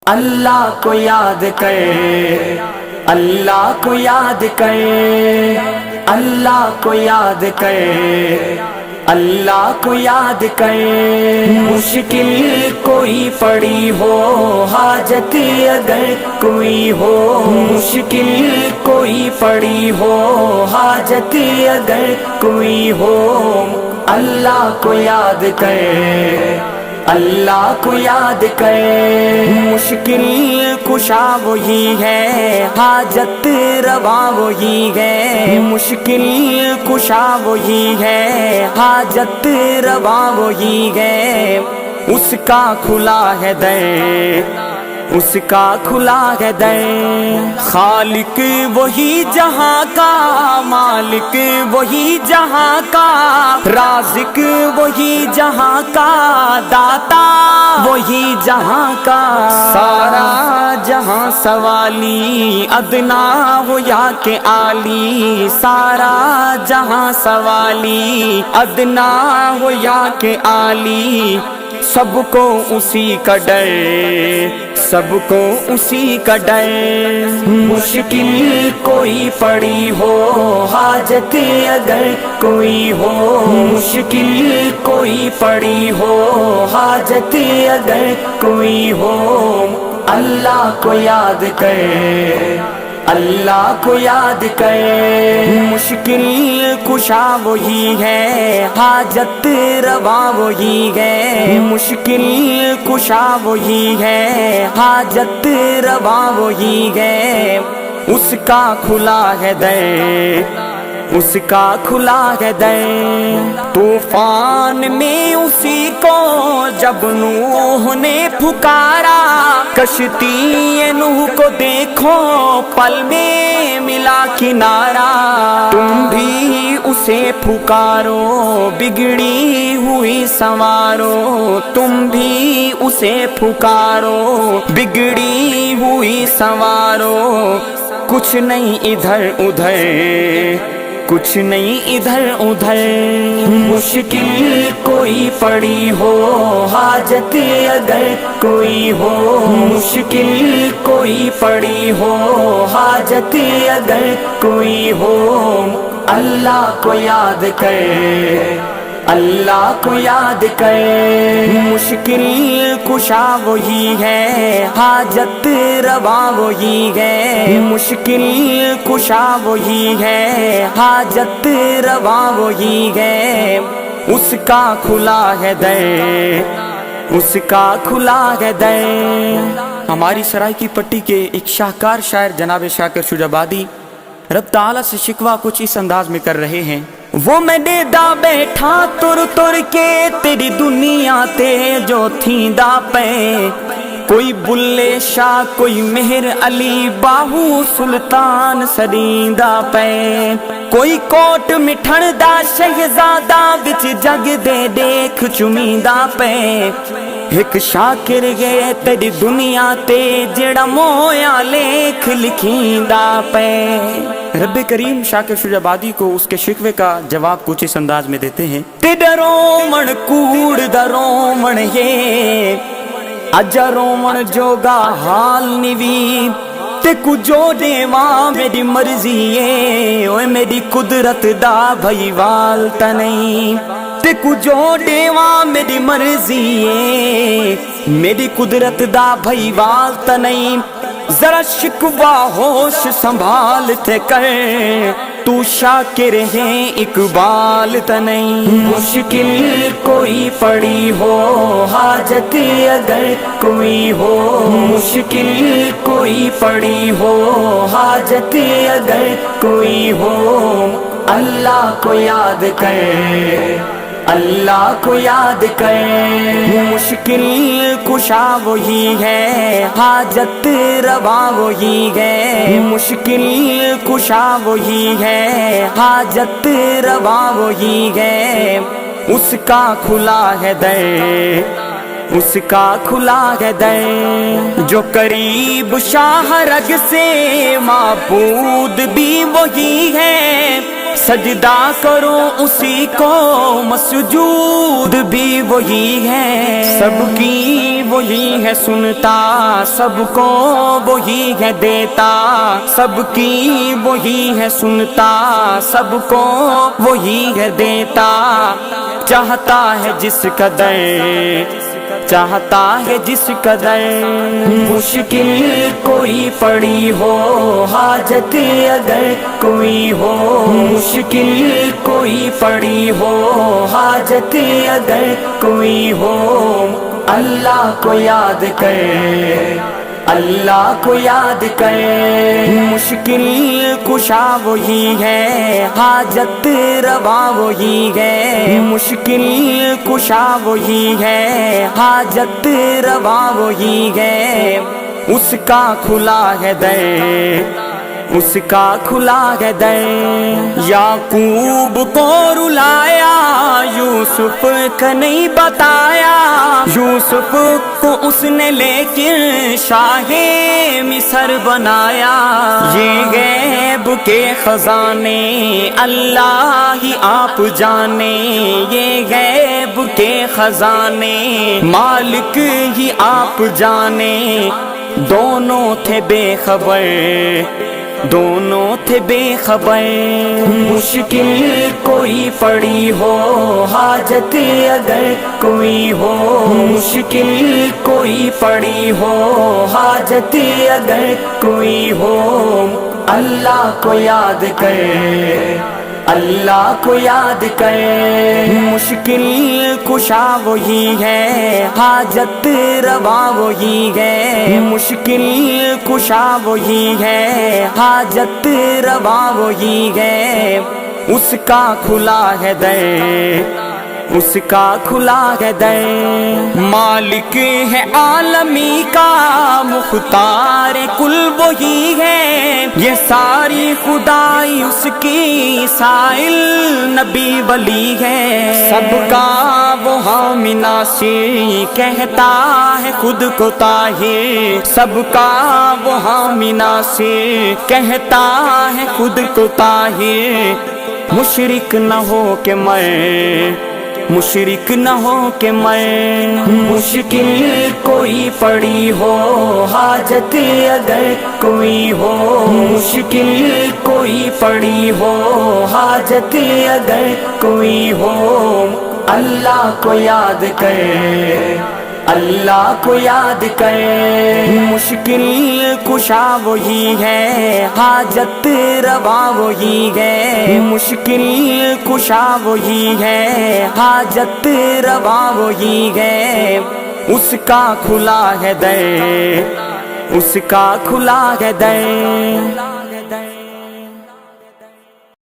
اللہ کو یاد کر، اللہ کو یاد کر، اللہ کو یاد کر، اللہ کو یاد کر۔ مشکل کوئی پڑی ہو، حاجت اگر کوئی ہو، مشکل کوئی پڑی ہو، حاجت اگر کوئی ہو، اللہ کو یاد کر، اللہ کو یاد کر۔ مشکل کشا وہی ہے، حاجت روا وہی ہے، مشکل کشا وہی ہے، حاجت روا وہی ہے۔ اس کا کھلا ہے در، اس کا کھلا ہے در۔ خالق وہی جہاں کا، مالک وہی جہاں کا، رازق وہی جہاں کا، داتا وہی جہاں کا۔ سارا جہاں سوالی، ادنا ہو یا کہ عالی، سارا جہاں سوالی، ادنا ہو یا کہ عالی۔ سب کو اسی کا ڈر، سب کو اسی کا ڈر۔ مشکل کوئی پڑی ہو، حاجت اگر کوئی ہو، مشکل کوئی پڑی ہو، حاجت اگر کوئی ہو، اللہ کو یاد کر، اللہ کو یاد کر۔ مشکل کشا وہی ہے، حاجت روا وہی ہے، مشکل کشا وہی ہے، حاجت روا وہی ہے۔ اس کا کھلا ہے در، اس کا کھلا ہے در۔ طوفان میں اسی کو جب نوح نے پکارا، کشتی نوح کو دیکھو پل میں ملا کنارہ۔ تم بھی اسے پکارو، بگڑی ہوئی سنوارو، تم بھی اسے پکارو، بگڑی ہوئی سنوارو۔ کچھ نہیں ادھر ادھر، کچھ نہیں ادھر ادھر۔ مشکل کوئی پڑی ہو، حاجت اگر کوئی ہو، مشکل کوئی پڑی ہو، حاجت اگر کوئی ہو، اللہ کو یاد کر، اللہ کو یاد کر۔ مشکل کشا وہی ہے، حاجت روا وہی ہے، مشکل کشا وہی ہے، حاجت روا وہی ہے۔ اس کا کھلا ہے در، اس کا کھلا ہے در۔ ہماری سرائے کی پٹی کے ایک شاہکار شاعر جناب شاکر شجابادی رب تعالیٰ سے شکوہ کچھ اس انداز میں کر رہے ہیں۔ وہ میں ڈیڈا بیٹھا تر تر کے تیری دنیا تے جو تھیں دا پے، کوئی بلے شاہ کوئی مہر علی باہو سلطان سریندا پے، کوئی کوٹ مٹھن دا شہزادہ وچ جگ دے دیکھ چمیندا پے۔ ایک شاکر گئے تیری دنیا تے جڑا مویا لکھ لکھیندا پے۔ رب کریم شاکر شجابادی کو اس کے شکوے کا جواب کچھ اس انداز میں دیتے ہیں۔ تیڈا رومن کوڑ دا رومن یہ، اجا رومن جوگا حال نیوی، تے کجو دیواں میری مرضی ہے، اوے میری قدرت دا بھائی وال تا نہیں، تے کجو دیواں میری مرضی ہے، میری قدرت دا بھائی وال تا نہیں۔ ذرا شکوہ ہوش سنبھال تے کر، تو شاکر ہے اقبال تا نہیں۔ مشکل کوئی پڑی ہو، حاجت اگر کوئی ہو، مشکل کوئی پڑی ہو، حاجت اگر کوئی ہو، اللہ کو یاد کر، اللہ کو یاد کر۔ مشکل کشا وہی ہے، حاجت روا وہی ہے، مشکل کشا وہی ہے، حاجت روا وہی ہے۔ اس کا کھلا ہے در، اس کا کھلا ہے در۔ جو قریب شاہ رگ سے معبود بھی وہی ہے، سجدہ کرو اسی کو، مسجود بھی وہی ہے، سب کی وہی ہے سنتا، سب کو وہی ہے دیتا، سب کی وہی ہے سنتا، سب کو وہی ہے دیتا، چاہتا ہے جس قدر، چاہتا ہے جس قدر، مشکل کوئی پڑی ہو، حاجت اگر کوئی ہو، مشکل کوئی پڑی ہو، حاجت اگر کوئی ہو، اللہ کو یاد کر، اللہ کو یاد کر، مشکل کشا وہی ہے، حاجت روا وہی ہے، مشکل کشا وہی ہے، حاجت روا وہی ہے، اس کا کھلا ہے در، اس کا کھلا ہے در، یعقوب کو رلایا یوسف کا نہیں بتایا، یوسف کو اس نے لیکن شاہ مصر بنایا، یہ غیب کے خزانے اللہ ہی آپ جانے، یہ غیب کے خزانے مالک ہی آپ جانے، دونوں تھے بے خبر، دونوں تھے بے خبر، مشکل کوئی پڑی ہو، حاجت اگر کوئی ہو، مشکل کوئی پڑی ہو، حاجت اگر کوئی ہو، اللہ کو یاد کر، اللہ کو یاد کر، مشکل کشا وہی ہے، حاجت روا وہی ہے، مشکل کشا وہی ہے، حاجت روا وہی ہے، اس کا کھلا ہے در، اس کا کھلا ہے در، مالک ہے عالمی کا، مختار کل وہی ہے، یہ ساری خدائی اس کی، سائل نبی ولی ہے، سب کا وہ حامی ناصر، کہتا ہے خود کو طاہر، سب کا وہ حامی ناصر، کہتا ہے خود کو طاہر، مشرک نہ ہو کہ میں، مشرک نہ ہو کہ میں، مشکل کوئی پڑی ہو، حاجت اگر کوئی ہو، مشکل کوئی پڑی ہو، حاجت اگر کوئی ہو، اللہ کو یاد کر، اللہ کو یاد کر، مشکل کشا وہی ہے، حاجت روا وہی ہے، مشکل کشا وہی ہے، حاجت روا وہی ہے، اس کا کھلا ہے در، اس کا کھلا ہے در۔